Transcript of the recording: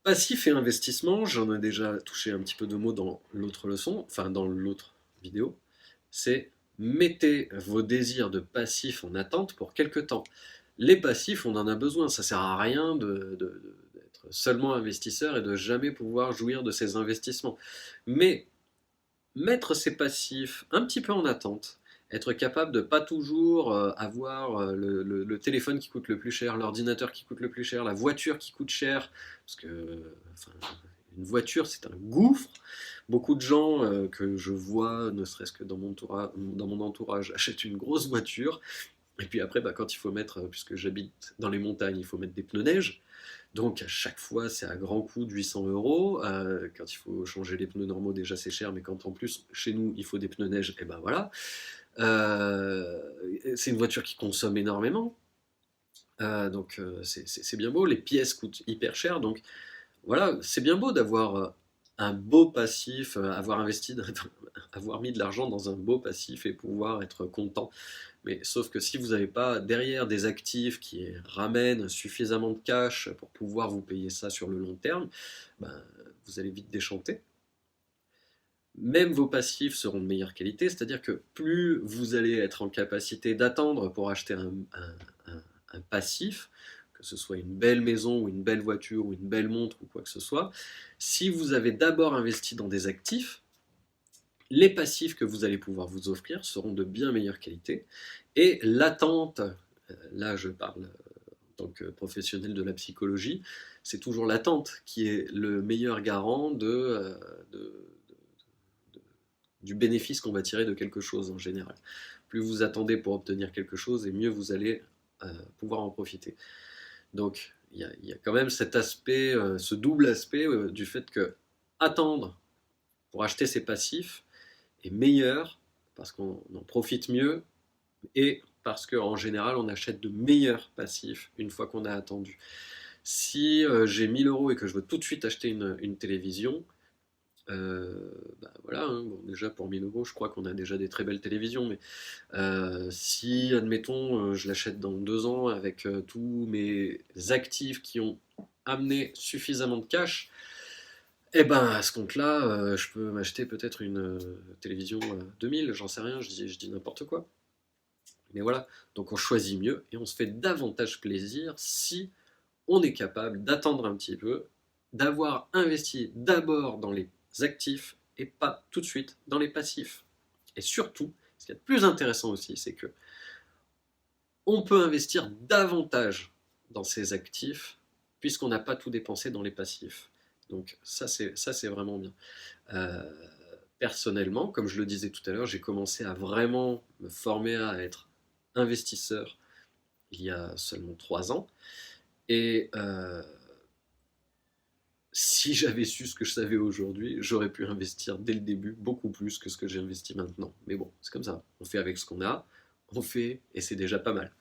Passif et investissement, j'en ai déjà touché un petit peu de mots dans l'autre leçon, enfin dans l'autre vidéo. C'est mettez vos désirs de passif en attente pour quelque temps. Les passifs, on en a besoin. Ça sert à rien d'être seulement investisseur et de jamais pouvoir jouir de ses investissements. Mais mettre ses passifs un petit peu en attente, être capable de pas toujours avoir le téléphone qui coûte le plus cher, l'ordinateur qui coûte le plus cher, la voiture qui coûte cher, parce que enfin, une voiture c'est un gouffre. Beaucoup de gens que je vois, ne serait-ce que dans mon entourage, achètent une grosse voiture, et puis après, bah, quand il faut mettre, puisque j'habite dans les montagnes, il faut mettre des pneus neige. Donc à chaque fois, c'est à grand coût de 800 euros. Quand il faut changer les pneus normaux, déjà c'est cher, mais quand en plus chez nous il faut des pneus neige, et ben voilà. Euh, c'est une voiture qui consomme énormément. Donc c'est bien beau. Les pièces coûtent hyper cher. Donc voilà, c'est bien beau d'avoir un beau passif, avoir investi, avoir mis de l'argent dans un beau passif et pouvoir être content. Mais sauf que si vous n'avez pas derrière des actifs qui ramènent suffisamment de cash pour pouvoir vous payer ça sur le long terme, ben, vous allez vite déchanter. Même vos passifs seront de meilleure qualité, c'est-à-dire que plus vous allez être en capacité d'attendre pour acheter un passif, que ce soit une belle maison ou une belle voiture ou une belle montre ou quoi que ce soit, si vous avez d'abord investi dans des actifs, les passifs que vous allez pouvoir vous offrir seront de bien meilleure qualité. Et l'attente, là je parle en tant que professionnel de la psychologie, c'est toujours l'attente qui est le meilleur garant de, de, du bénéfice qu'on va tirer de quelque chose en général. Plus vous attendez pour obtenir quelque chose, et mieux vous allez pouvoir en profiter. Donc il y a quand même cet aspect, ce double aspect du fait que attendre pour acheter ses passifs est meilleur parce qu'on en profite mieux et parce qu'en général on achète de meilleurs passifs une fois qu'on a attendu. Si j'ai 1000 euros et que je veux tout de suite acheter une télévision, bah voilà, hein, bon, déjà pour 1000 euros, je crois qu'on a déjà des très belles télévisions, mais si, admettons, je l'achète dans 2 ans avec tous mes actifs qui ont amené suffisamment de cash, et ben à ce compte-là, je peux m'acheter peut-être une télévision 2000, j'en sais rien, je dis n'importe quoi. Mais voilà, donc on choisit mieux et on se fait davantage plaisir si on est capable d'attendre un petit peu, d'avoir investi d'abord dans les actifs et pas tout de suite dans les passifs. Et surtout, ce qui est le plus intéressant aussi, c'est que on peut investir davantage dans ces actifs puisqu'on n'a pas tout dépensé dans les passifs. Donc ça c'est vraiment bien. Euh, Personnellement, comme je le disais tout à l'heure, j'ai commencé à vraiment me former à être investisseur il y a seulement 3 ans. Et si j'avais su ce que je savais aujourd'hui, j'aurais pu investir dès le début beaucoup plus que ce que j'ai investi maintenant. Mais bon, c'est comme ça. On fait avec ce qu'on a, on fait et c'est déjà pas mal.